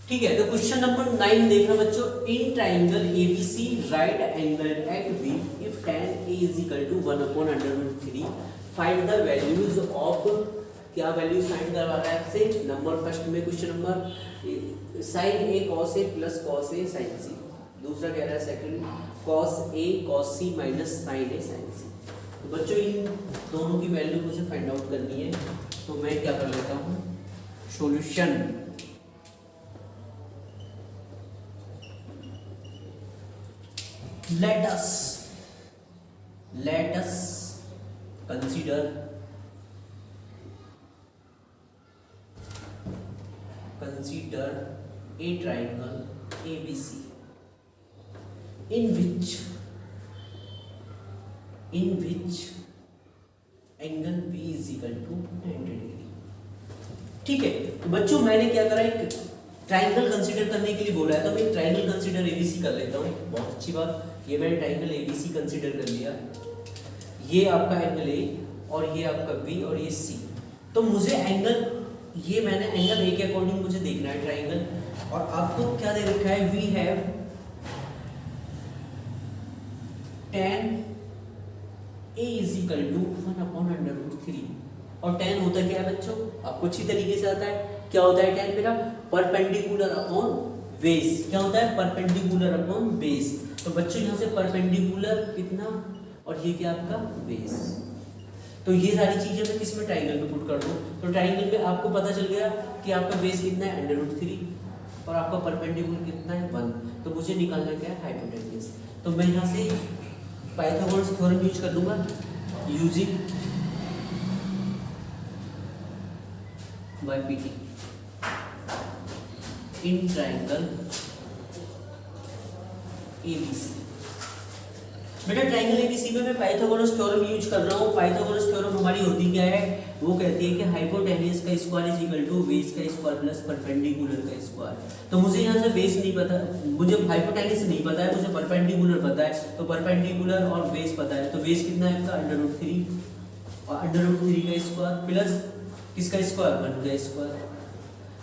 ठीक है, तो क्वेश्चन नंबर 9 देखना बच्चों। In triangle ABC right angle at B if tan a is equal to 1/√3 find the values of, क्या values find करवा रहा है आपसे। नंबर फर्स्ट में question number sin a cos a plus cos a sin c, दूसरा कह रहा है second cos a cos c minus sin a sin c। तो बच्चों इन दोनों की वैल्यू मुझे फाइंड आउट करनी है, तो मैं क्या कर लेता हूँ, solution. let us consider a triangle ABC in which angle B is equal to 90 degree. ठीक है, तो बच्चों मैंने क्या करा, एक ट्राइंगल कंसीडर करने के लिए बोला है, तो मैं ट्राइंगल कंसीडर एबीसी कर लेता हूँ। बहुत अच्छी बात, ये मैंने ट्राइंगल एबीसी कंसीडर कर लिया। ये आपका एंगल ए और ये आपका बी और ये सी। तो मुझे एंगल, ये मैंने एंगल ए के अकॉर्डिंग मुझे देखना है ट्राइंगल। और आपको क्या दे रखा है, we have tan a is equal to 1/√3। और tan होता क्या है बच्चों, आपको अच्छी तरीके से आता है। क्या होता है tan मेरा, परपेंडिकुलर अपॉन बेस। क्या होता है, परपेंडिकुलर अपॉन बेस। तो बच्चों यहाँ से परपेंडिकुलर कितना और ये क्या आपका बेस। तो ये सारी चीजें मैं किस में, ट्राइंगल में पुट कर दूं। तो ट्राइंगल में आपको पता चल गया कि आपका बेस कितना है √3 और आपका परपेंडिकुलर कितना है 1। तो मुझे निकालना क्या है, हाइपोटेन्यूज। तो मैं यहाँ से पाइथागोरस थ्योरम यूज कर दूंगा, using by PT in triangle ABC. बेटा ट्राइंगल एबीसी में मैं पाइथागोरस थ्योरम यूज कर रहा हूँ। पाइथागोरस थ्योरम हमारी होती क्या है, वो कहती है कि हाइपोटेन्यूज का square is equal to base का स्क्वायर प्लस परपेंडिकुलर का स्क्वायर। तो मुझे यहाँ से बेस नहीं पता, मुझे हाइपोटेन्यूज नहीं पता है, मुझे परपेंडिकुलर पता है। तो परपेंडिकुलर और बेस पता है, तो बेस कितना है आपका √3 और √3 का स्क्वायर प्लस किसका स्क्वायर, 1 का स्क्वायर।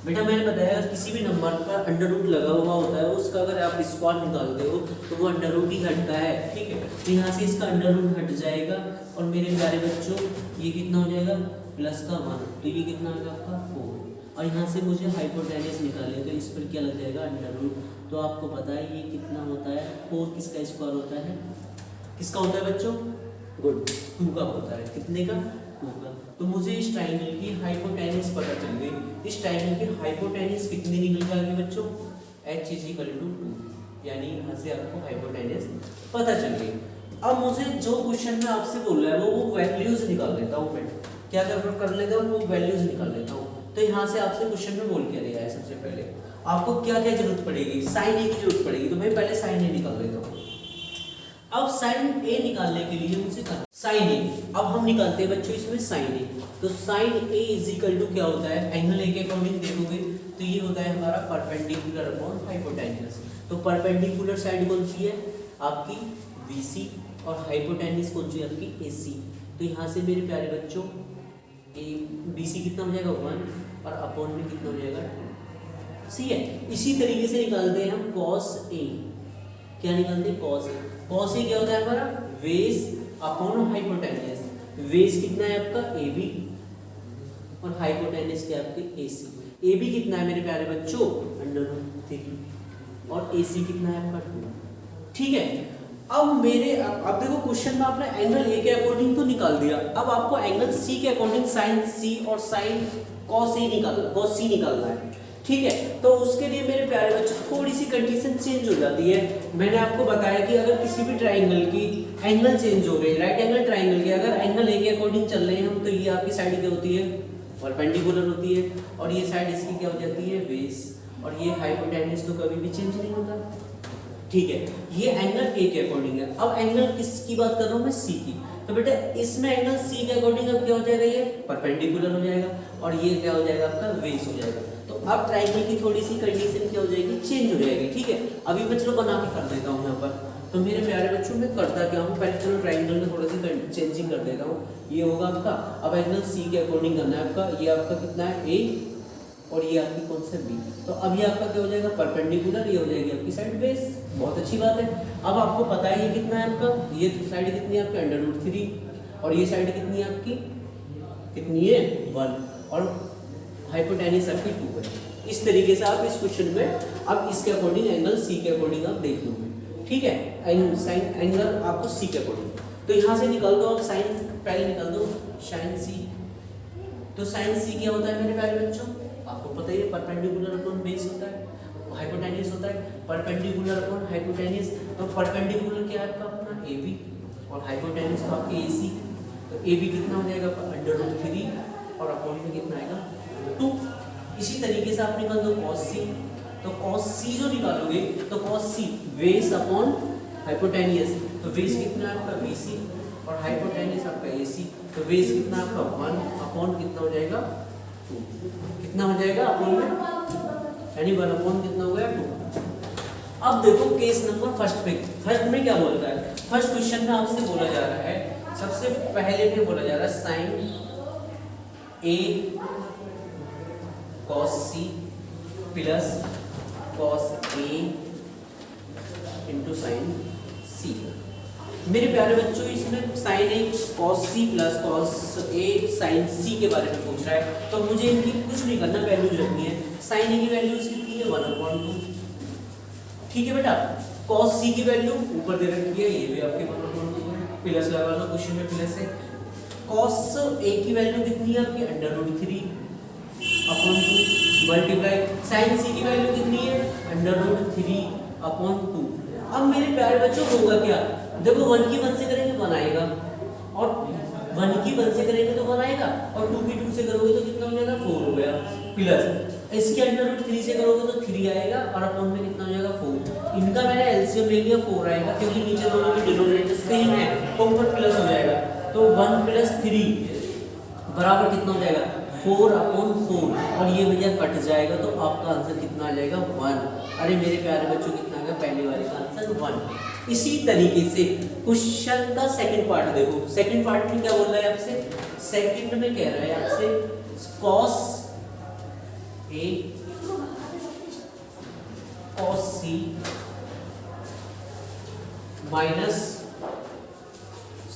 बेटा मैंने बताया किसी भी नंबर पर अंडर रूट लगा हुआ होता है, उसका अगर आप स्क्वायर निकालते हो तो वो अंडर रूट ही हटता है। ठीक है, तो यहाँ से इसका अंडर रूट हट जाएगा और मेरे प्यारे बच्चों ये कितना हो जाएगा, प्लस का 1, तो ये कितना होगा आपका 4। और यहाँ से मुझे हाइपोटेन्यूज निकाले, तो इस पर क्या लग जाएगा, अंडर रूट। तो आपको पता है ये कितना होता है, 4 किसका स्क्वायर होता है, किसका होता है बच्चों, गुड 2 का होता है। कितने का, 2 का। तो मुझे इस ट्राइंगल की हाइपोटेन्यूज पता चल गई। इस ट्राइंगल की हाइपोटेन्यूज कितनी निकल जाएगी बच्चों, h = 2, यानी यहाँ से आपको हाइपोटेन्यूज पता चल गई। अब मुझे जो क्वेश्चन में आपसे बोल रहा है वो वैल्यूज निकाल लेता हूँ। मैं क्या कर लेता हूँ, वो वैल्यूज निकाल लेता हूँ। तो यहाँ से आपसे क्वेश्चन में बोल क्या रहा है, सबसे पहले आपको क्या क्या जरूरत पड़ेगी, साइन ए की जरूरत पड़ेगी। तो मैं पहले साइन ए निकाल लेता हूँ। अब साइन ए निकालने के लिए मुझे साइन ए, अब हम निकालते हैं बच्चों इसमें साइन ए। तो sine A is equal to क्या होता है, एंगल ए के अकॉर्डिंग देखोगे तो ये होता है हमारा परपेंडिकुलर अपॉन हाइपोटेन्यूज। तो परपेंडिकुलर साइड कौन सी है आपकी, बीसी, और हाइपोटेन्यूज कौन सी है आपकी, एसी। तो यहाँ से मेरे प्यारे बच्चों बीसी कितना हो जाएगा 1 और अपॉन में कितना हो जाएगा 2। सी है। इसी तरीके से निकालते हैं हम कॉस ए। क्या निकालते हैं, कॉस ए। कॉस ए क्या होता है हमारा, बेस अपॉन हाइपोटेन्यूज। बेस कितना है आपका AB और हाइपोटेन्यूज क्या है आपके AC। AB कितना है मेरे प्यारे बच्चों, √3 और AC कितना है आपका 2। ठीक है, अब देखो क्वेश्चन में आपने एंगल A के अकॉर्डिंग तो निकाल दिया। अब आपको एंगल C के अकॉर्डिंग साइन C और साइन cos C निकालना है। ठीक है, तो उसके लिए मेरे प्यारे बच्चों थोड़ी सी कंडीशन चेंज हो जाती है। मैंने आपको बताया कि अगर किसी भी ट्राइंगल की एंगल चेंज हो गई, राइट एंगल ट्राइंगल की अगर एंगल ए के अकॉर्डिंग चल रहे हैं हम, तो ये आपकी साइड क्या होती है, परपेंडिकुलर होती है, और ये साइड इसकी क्या हो जाती है, बेस, और ये हाइपोटेन्यूज तो कभी भी चेंज नहीं होता। ठीक है, ये एंगल ए के अकॉर्डिंग है। अब एंगल किसकी बात कर रहा हूँ मैं, सी की। तो बेटा इसमें एंगल सी के अकॉर्डिंग अब क्या हो जाएगा, ये परपेंडिकुलर हो जाएगा और ये क्या हो जाएगा आपका बेस हो जाएगा। तो अब ट्राइंगल की थोड़ी सी कंडीशन क्या हो जाएगी, चेंज हो जाएगी। ठीक है, अभी मैं चलो बना के कर देता हूँ यहाँ पर। तो मेरे प्यारे बच्चों में करता क्या हूँ, पहले चलो ट्राइंगल में थोड़ा सी चेंजिंग कर देता हूँ। ये होगा आपका, अब एंगल सी के अकॉर्डिंग करना है आपका। ये आपका कितना है, ए और ये आपकी कौन सा बी। तो अब ये आपका क्या हो जाएगा, परपेंडिकुलर, ये हो जाएगी आपकी साइड बेस। बहुत अच्छी बात है। अब आपको पता है ये कितना है आपका, ये साइड कितनी है आपकी √3 और ये साइड कितनी है आपकी, कितनी है 1 और हाइपोटेन्यूज आपकी 2 है। इस तरीके से आप इस क्वेश्चन में अब इसके अकॉर्डिंग एंगल सी के अकॉर्डिंग आप देख लोगे, ठीक है। साइन एंगल आपको सी के अकॉर्डिंग, तो यहाँ से निकाल दो आप साइन, पहले निकाल दो साइन सी। तो साइन सी क्या होता है मेरे प्यारे बच्चों, आपको पता ही है, परपेंडिकुलर अपॉन बेस होता है, हाइपोटेन्यूज होता है, परपेंडिकुलर अपॉन हाइपोटेन्यूज। तो परपेंडिकुलर क्या है आपका अपना ए बी और हाइपोटेन्यूज तो आपके ए सी। तो ए बी कितना हो जाएगा √3 और अपॉन में कितना आएगा 2। इसी तरीके से आप निकाल दो cos सी। तो cos सी जो निकालोगे तो cos सी बेस अपॉन हाइपोटेन्यूज, तो बेस कितना है आपका BC और हाइपोटेन्यूज आपका AC। तो बेस कितना आपका 1 अपॉन कितना हो जाएगा 2, कितना हो जाएगा अपॉन में, यानी 1 अपॉन कितना हो गया 2। अब देखो केस नंबर फर्स्ट में क्या बोलता है, फर्स्ट क्वेश्चन में आपसे बोला जा रहा है, सबसे पहले में बोला जा रहा है sine A cos C plus cos A into sine C। मेरे प्यारे बच्चों इसमें sine A cos C plus cos A sine C के बारे में पूछ रहा है, तो मुझे इनकी कुछ नहीं करना, वैल्यूज रखनी है। साइन A की वैल्यूज कितनी है 1/2, ठीक है बेटा। cos C की वैल्यू ऊपर दे रखी है, ये भी आपके 1/2 प्लस लगा लो, क्वेश्चन में प्लस है। cos A की वैल्यू कितनी है आपकी √3 अपॉन 2 मल्टीप्लाई साइन C की वैल्यू कितनी है √3 अपॉन 2। अब मेरे प्यारे बच्चों होगा क्या, देखो 1 की 1 से करेंगे 1 आएगा और 1 की 1 से करेंगे तो 1 आएगा और 2 की 2 से करोगे तो कितना हो जाएगा 4 हो गया, प्लस इसके √3 से करोगे तो 3 आएगा और अपॉन में कितना हो जाएगा 4। इनका मैंने एलसीएम ले लिया 4 आएगा, क्योंकि नीचे दोनों के डिनोमिनेटर सेम है तो ऊपर प्लस हो जाएगा। तो 1 + 3 बराबर कितना हो जाएगा 4/4 और ये भैया कट जाएगा, तो आपका आंसर कितना आ जाएगा 1। अरे मेरे प्यारे बच्चों कितना आ गया, पहले वाले का आंसर 1। इसी तरीके से क्वेश्चन का सेकंड पार्ट देखो, सेकंड पार्ट में क्या बोल रहा है आपसे, सेकंड में कह रहा है आपसे cos A cos C minus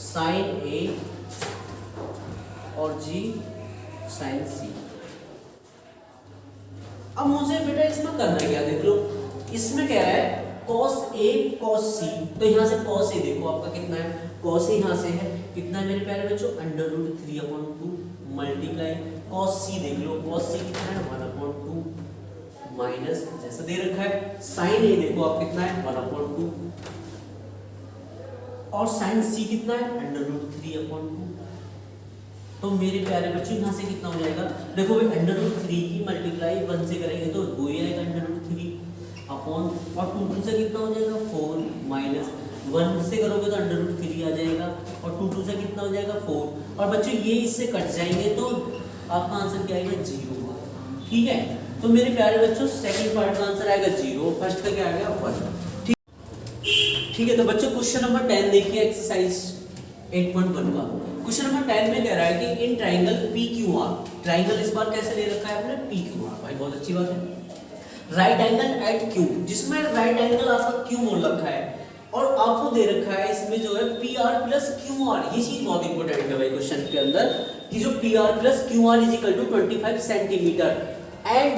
sine A और G साइन C। अब मुझे बेटा इसमें करना क्या, देख लो इसमें कह रहा है cos A cos C, तो यहाँ से cos A देखो आपका कितना है, cos A यहाँ से है कितना है मेरे प्यारे बच्चों √3/2 मल्टीप्लाई cos C देख लो, cos C कितना है 1/2 माइनस जैसा दे रखा है sin A देखो आप कितना है 1/2 और sin C कितना है √3/2। तो मेरे प्यारे बच्चों यहाँ से कितना हो जाएगा, देखो भाई √3 की मल्टीप्लाई 1 से करेंगे तो 2 ही आएगा √3 अपॉन और 2 से कितना हो जाएगा 4 माइनस 1 से करोगे तो √3 आ जाएगा और 2 से कितना हो जाएगा 4। और बच्चों ये इससे कट जाएंगे तो आपका आंसर क्या आएगा 0, ठीक है। तो मेरे प्यारे बच्चों सेकंड पार्ट का आंसर आएगा 0, फर्स्ट का क्या आ गया 1, ठीक है। तो बच्चों क्वेश्चन नंबर 10 देखिए, एक्सरसाइज 8.1 का क्वेश्चन नंबर 10 में कह रहा है कि इन ट्राइंगल PQR, ट्राइंगल इस बार कैसे ले रखा है आपने PQR, भाई बहुत अच्छी बात है। राइट एंगल एट Q, जिसमें राइट एंगल आपका Q बोल रखा है और आपको दे रखा है इसमें जो है PR + QR। ये चीज बहुत इंपॉर्टेंट है भाई क्वेश्चन के अंदर कि जो PR + QR = 25 centimetre and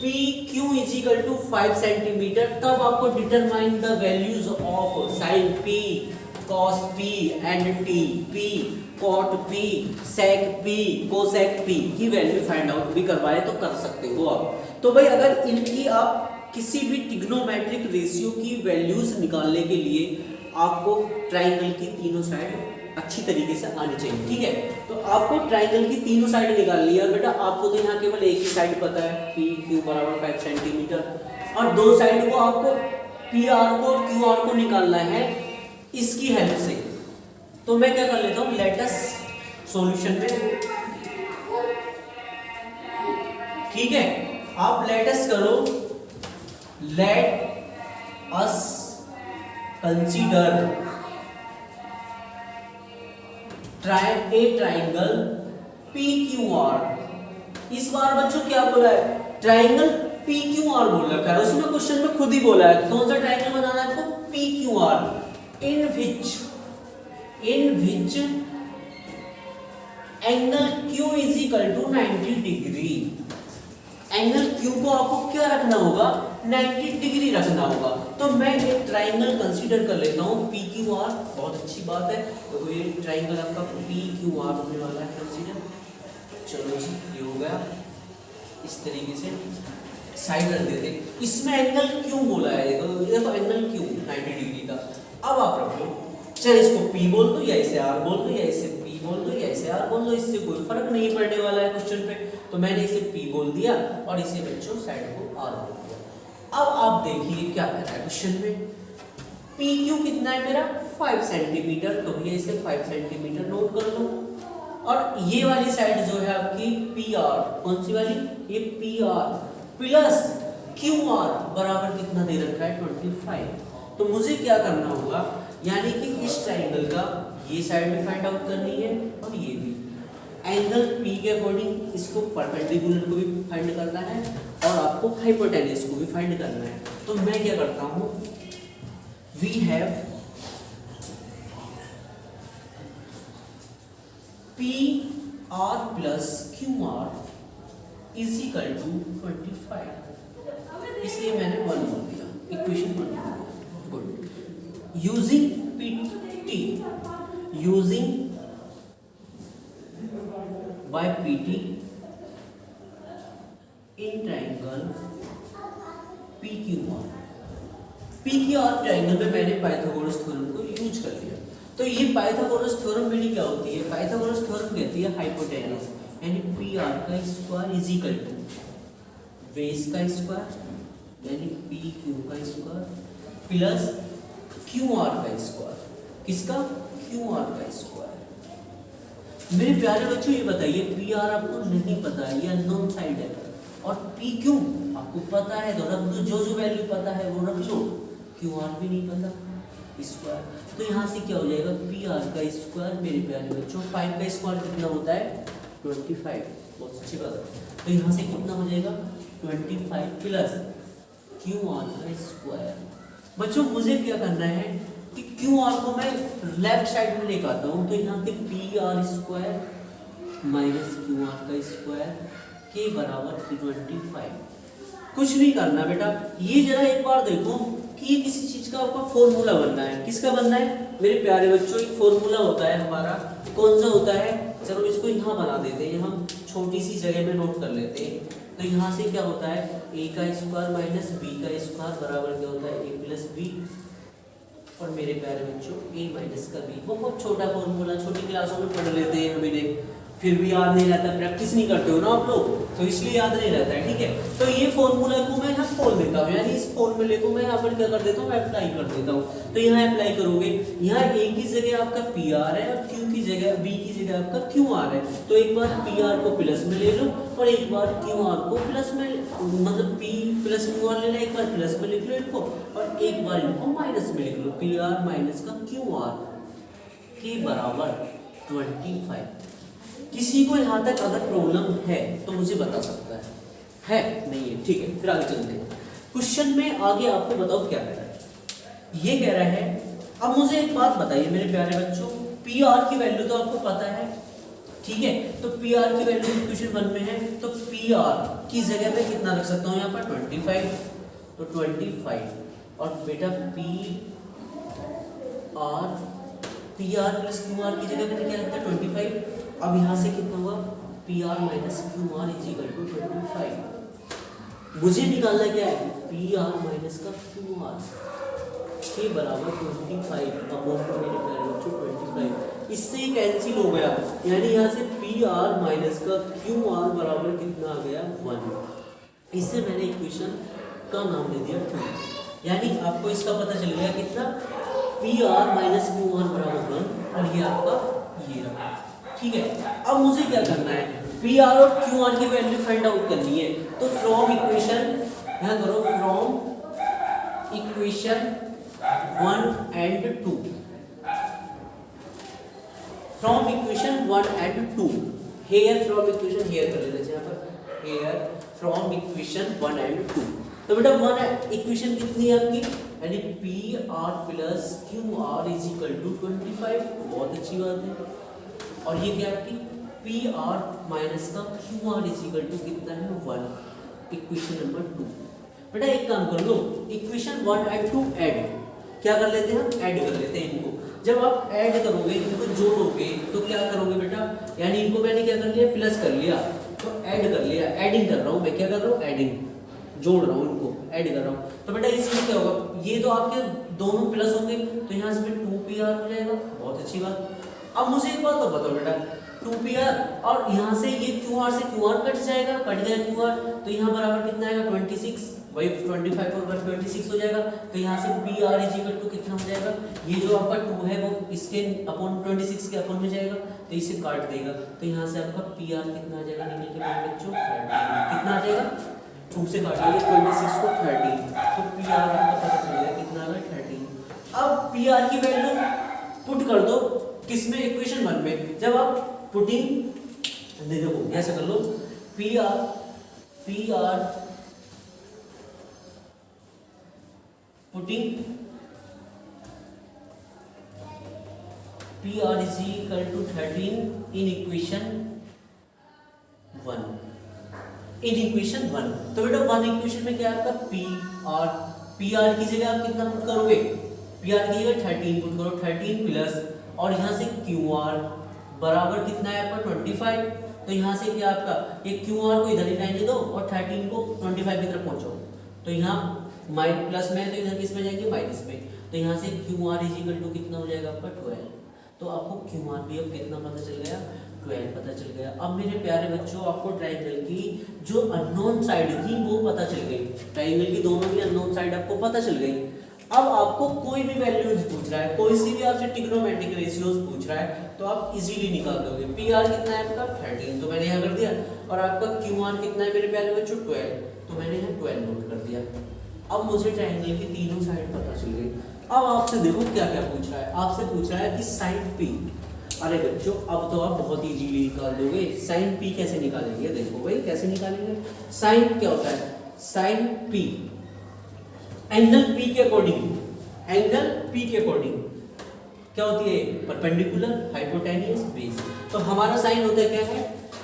PQ = 5 centimetre, तब आपको determine the values of sin P cos P and T, P cot P sec P cosec P की वैल्यू फाइंड आउट भी करवाए तो कर सकते हो आप। तो भाई अगर इनकी आप किसी भी ट्रिग्नोमेट्रिक रेशियो की वैल्यूज निकालने के लिए आपको ट्राइंगल की तीनों साइड अच्छी तरीके से आनी चाहिए, ठीक है। तो आपको ट्राइंगल की तीनों साइड निकालनी है और बेटा आपको तो यहाँ केवल एक ही साइड पता है PQ = 5 सेंटीमीटर और दो साइड को आपको PR को QR को निकालना है इसकी हेल्प से। तो मैं क्या कर लेता हूँ, लेटस सॉल्यूशन में, ठीक है। आप लेटस करो, let us consider a triangle PQR। इस बार बच्चों क्या बोला है, ट्राइंगल पी क्यू आर बोल रखा है, उसमें क्वेश्चन में खुद ही बोला है कौन सा ट्राइंगल बनाना है आपको, P Q R, in which angle Q is equal to 90 degree. Angle Q को आपको क्या रखना होगा, 90 डिग्री रखना होगा। तो मैं एक ट्राइंगल कंसीडर कर लेता हूँ पी क्यू आर, बहुत अच्छी बात है। तो ये ट्राइंगल आपका पी क्यू आर होने वाला है कंसीडर। चलो जी ये हो गया, इस तरीके से साइड रख देते। इसमें एंगल क्यों बोला है, देखो एंगल क्यों 90 डिग्री का। अब आप रखो, चाहे इसको P बोल दो या इसे R बोल दो या इसे P बोल दो या इसे R बोल दो, इससे कोई फर्क नहीं पड़ने वाला है क्वेश्चन पे। तो मैंने इसे P बोल दिया और इसे बच्चों साइड को R बोल दिया। अब आप देखिए क्या कह रहा है क्वेश्चन में, PQ कितना है मेरा 5 सेंटीमीटर, तो ये इसे 5 सेंटीमीटर नोट कर लो। और ये वाली साइड जो है आपकी PR, कौन सी वाली, ये PR प्लस QR बराबर कितना दे रखा है 25। तो मुझे क्या करना होगा, यानी कि इस ट्राइंगल का ये साइड भी फाइंड आउट करनी है और ये भी। एंगल P के अकॉर्डिंग इसको परपेंडिकुलर को भी फाइंड करना है और आपको हाइपोटेन्यूज को भी फाइंड करना है। तो मैं क्या करता हूँ, we have PR plus QR is equal to 25, इसलिए मैंने 1 बोल दिया, equation 1। Good. Using PT, using by PT in triangle PQR। PQR triangle में मैंने पाइथागोरस थ्योरम को यूज कर लिया। तो ये पाइथागोरस थ्योरम मेरी क्या होती है, पाइथागोरस थ्योरम कहती है हाइपोटेन्यूज, यानी PR का square is equal to base का स्क्वायर यानी PQ का स्क्वायर प्लस QR का स्क्वायर, किसका, QR का स्क्वायर। मेरे प्यारे बच्चों ये बताइए, PR आपको नहीं पता है, ये अननोन साइड है, और PQ आपको पता है, तो रख दो, जो वैल्यू पता है वो रख लो। QR भी नहीं पता, स्क्वायर। तो यहाँ से क्या हो जाएगा, PR का स्क्वायर मेरे प्यारे बच्चों, 5 का स्क्वायर कितना होता है 25, बहुत अच्छी बात है। तो यहाँ से कितना हो जाएगा 25 प्लस QR का स्क्वायर। बच्चों मुझे क्या करना है कि QR को मैं लेफ्ट साइड में लेकर आता हूँ, तो यहाँ से PR स्क्वायर माइनस QR का स्क्वायर के बराबर 25। कुछ नहीं करना बेटा, ये जरा एक बार देखो कि ये किसी चीज का आपका फॉर्मूला बनना है। किसका बनना है मेरे प्यारे बच्चों, एक फॉर्मूला होता है हमारा, कौन सा होता है, चलो इसको यहाँ बना देते हैं, हम छोटी सी जगह में नोट कर लेते हैं। तो यहाँ से क्या होता है, a का स्क्वायर माइनस b का स्क्वायर बराबर क्या होता है a प्लस b, और मेरे प्यारे बच्चों a माइनस का b। बहुत छोटा फॉर्मूला, छोटी क्लासों में पढ़ लेते हैं हम इन्हें, फिर भी याद नहीं रहता, प्रैक्टिस नहीं करते हो ना आप लोग, तो इसलिए याद नहीं रहता है, ठीक है। तो ये फॉर्मूला को मैं यहाँ खोल देता हूँ, यानी इस फॉर्मूले को मैं यहाँ पर क्या कर देता हूँ, अप्लाई कर देता हूँ। तो यहाँ अप्लाई करोगे, यहाँ a की जगह आपका PR है और Q की जगह, B की जगह आपका QR है। तो एक बार PR को प्लस में ले लो और एक बार QR को प्लस में, मतलब P प्लस QR लेना, एक बार प्लस में लिख लो इनको और एक बार इनको माइनस में लिख लो, PR माइनस का QR के बराबर 25। किसी को यहाँ तक अगर प्रॉब्लम है तो मुझे बता सकता है नहीं है, ठीक है। फिर आगे चलते हैं क्वेश्चन में, आगे आपको बताओ क्या कह रहा है। ये कह रहा है, अब मुझे एक बात बताइए मेरे प्यारे बच्चों, PR की वैल्यू तो आपको पता है, ठीक है। तो PR की वैल्यू इक्वेशन 1 में है, तो PR की जगह पे कितना रख सकता हूँ यहाँ पर 25, तो 25 और बेटा PR प्लस QR की जगह मैंने क्या रखा 25। अब यहाँ से कितना हुआ, PR minus QR is equal to 25। मुझे निकालना क्या है, PR माइनस का QR के बराबर 25 अपॉन मेरे प्यारे बच्चों 25। इससे ही कैंसिल हो गया, यानी यहाँ से PR माइनस का QR बराबर कितना आ गया 1। इससे मैंने इक्वेशन का नाम दे दिया 2, यानी आपको इसका पता चल गया कितना, PR माइनस QR बराबर 1, और ये आपका ये रहा, ठीक है। अब मुझे क्या करना है, PR और QR की वैल्यू फाइंड आउट करनी है। तो फ्रॉम इक्वेशन, यहाँ करो from equation 1 and 2, from equation 1 and 2, here from equation here कर लेते हैं यहाँ पर, हेयर फ्रॉम इक्वेशन 1 एंड 2। तो बेटा 1 इक्वेशन कितनी है आपकी, यानी P R plus Q R is equal to 25, बहुत अच्छी बात है। और ये क्या है आपकी पी आर माइनस का Q R is equal to कितना है 1, इक्वेशन नंबर 2। बेटा एक काम कर लो, इक्वेशन 1 एंड 2 ऐड, क्या कर लेते हैं हम, ऐड कर लेते हैं इनको। जब आप ऐड करोगे, इनको जोड़ोगे तो क्या करोगे बेटा, यानी इनको मैंने क्या कर लिया, प्लस कर लिया, तो ऐड कर लिया, एडिंग कर रहा हूँ मैं, क्या कर रहा हूँ, एडिंग, जोड़ रहा हूँ इनको, ऐड कर रहा हूँ। तो बेटा इसमें क्या होगा, ये तो आपके दोनों प्लस होंगे, तो यहाँ से 2pr हो जाएगा, बहुत अच्छी बात। अब मुझे एक बात तो बताओ बेटा, 2pr और यहाँ से ये qr से qr कट जाएगा, कट गया qr, तो यहाँ बराबर कितना आएगा 26, वही 25 और 26 हो जाएगा। तो यहाँ से pr इज इक्वल टू कितना हो जाएगा, ये जो आपका 2 है वो इसके अपॉन 26 के अपॉन में जाएगा, तो इसे काट देगा, तो यहाँ से आपका pr कितना आ जाएगा निकल के बच्चों 13, कितना आ जाएगा, 2 से काट देंगे 26 को 13, तो pr आपका पता चल गया कितना आ रहा है 13। अब pr की वैल्यू पुट कर दो किसमें, इक्वेशन 1 में। जब आप पुटिंग देखो ऐसे कर लो, pr putting pr is equal to 13 in equation 1, in equation 1। तो बेटा 1 इक्वेशन में क्या है आपका pr की जगह आप कितना पुट करोगे, pr की जगह 13 पुट करो, 13 प्लस और यहाँ से qr बराबर कितना है आपका 25, तो यहाँ से क्या आपका ये qr को इधर ही लाने दो और 13 को 25 की तरफ पहुँचाओ, तो यहाँ माइनस प्लस में है तो इधर किस में जाएंगे, माइनस में, तो यहाँ से qr इज इक्वल टू कितना हो जाएगा आपका 12। तो आपको qr भी अब कितना पता चल गया, 12 पता चल गया। अब मेरे प्यारे बच्चों आपको ट्रायंगल की जो अननोन साइड थी वो पता चल गई, ट्रायंगल की दोनों भी अननोन साइड आपको पता चल गई। अब आपको कोई भी वैल्यूज पूछ रहा है, कोई सी भी आपसे ट्रिग्नोमेट्रिक रेशियोज पूछ रहा है, तो आप इजीली निकाल दोगे। pr कितना है आपका 13, तो मैंने यहाँ कर दिया, और आपका qr कितना है मेरे प्यारे बच्चों 12, तो मैंने यहाँ 12 नोट कर दिया। अब मुझे ट्रायंगल की तीनों साइड पता चल गई। अब आपसे देखो क्या क्या पूछ रहा है, आपसे पूछ रहा है कि साइन p। अरे बच्चों अब तो आप बहुत इजीली निकाल दोगे, साइन p कैसे निकालेंगे, देखो भाई कैसे निकालेंगे। साइन क्या होता है, साइन p एंगल p के अकॉर्डिंग, एंगल p के अकॉर्डिंग क्या होती है, परपेंडिकुलर, हाइपोटेनियस, बेस। तो हमारा साइन होता है क्या है,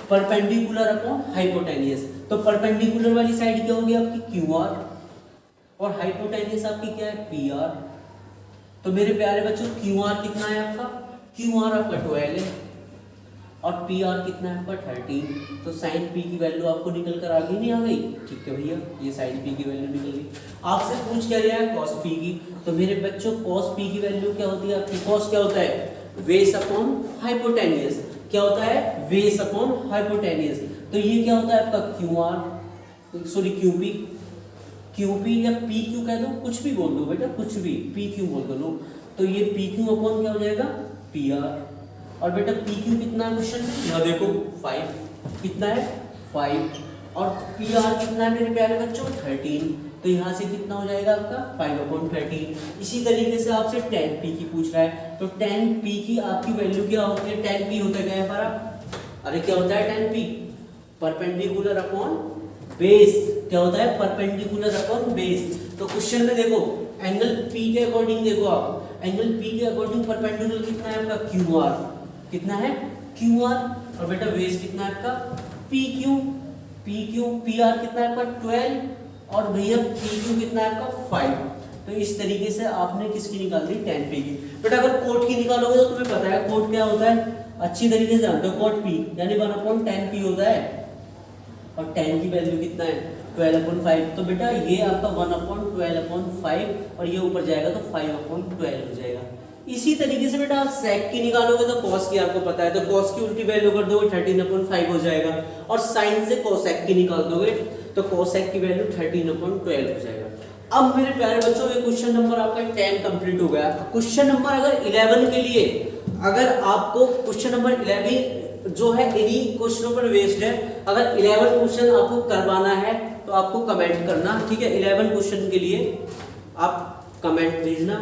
परपेंडिकुलर अपॉन हाइपोटेनियस। तो परपेंडिकुलर वाली साइड क्या होगी आपकी qr, और हाइपोटेनियस आपकी क्या है pr। तो मेरे प्यारे बच्चों qr कितना है आपका, qr आपका 12 है और pr कितना है आपका 13। तो साइन p की वैल्यू आपको निकल कर आ गई, नहीं आ गई, ठीक है भैया, ये साइन p की वैल्यू निकल गई। आपसे पूछ क्या रहा है, cos p की। तो मेरे बच्चों cos p की वैल्यू क्या होती है आपकी, cos क्या होता है, बेस अपॉन हाइपोटेनियस, क्या होता है, बेस अपॉन हाइपोटेनियस। तो ये क्या होता है आपका qr, सॉरी qp या pq कह दो, कुछ भी बोल दो बेटा, कुछ भी pq बोल दो। तो ये pq अपॉन क्या हो जाएगा pr, और बेटा pq कितना है क्वेश्चन में, यहाँ देखो 5, कितना है 5, और pr कितना है मेरे प्यारे बच्चों 13। तो यहाँ से कितना हो जाएगा आपका 5/13। इसी तरीके से आपसे tan p की पूछ रहा है, तो tan p की आपकी वैल्यू क्या होती है, tan p होता है क्या है हमारा, अरे क्या होता है tan p, perpendicular upon base, क्या होता है, परपेंडिकुलर अपॉन बेस। तो क्वेश्चन में देखो एंगल p के अकॉर्डिंग, देखो आप एंगल p के अकॉर्डिंग परपेंडिकुलर कितना है आपका qr, कितना है qr, और बेटा बेस कितना है आपका pq, pr कितना है आपका 12, और भैया pq कितना है आपका 5। तो इस तरीके से आपने किसकी निकाल दी, tan p की। बेटा अगर कोट की निकालोगे तो तुम्हें पता है कोट क्या होता है, अच्छी तरीके से जानते हो, कोट p यानी 1/tan p होता है, और tan की वैल्यू कितना है 12/5। तो बेटा ये आपका 1/12/5, और ये ऊपर जाएगा तो 5/12 हो जाएगा। इसी तरीके से बेटा आप sec की निकालोगे तो cos की आपको पता है, तो cos की उल्टी वैल्यू कर दोगे 13/5 हो जाएगा, और sin से cosec की निकाल दोगे तो cosec की वैल्यू 13/12 हो जाएगा। अब मेरे प्यारे बच्चों ये क्वेश्चन नंबर आपका 10 कंप्लीट हो गया। क्वेश्चन नंबर अगर 11 के लिए, अगर आपको क्वेश्चन नंबर 11 जो है इन्हीं क्वेश्चनों पर बेस्ड है, अगर 11 क्वेश्चन आपको करवाना है तो आपको कमेंट करना, ठीक है। 11 क्वेश्चन के लिए आप कमेंट भेजना।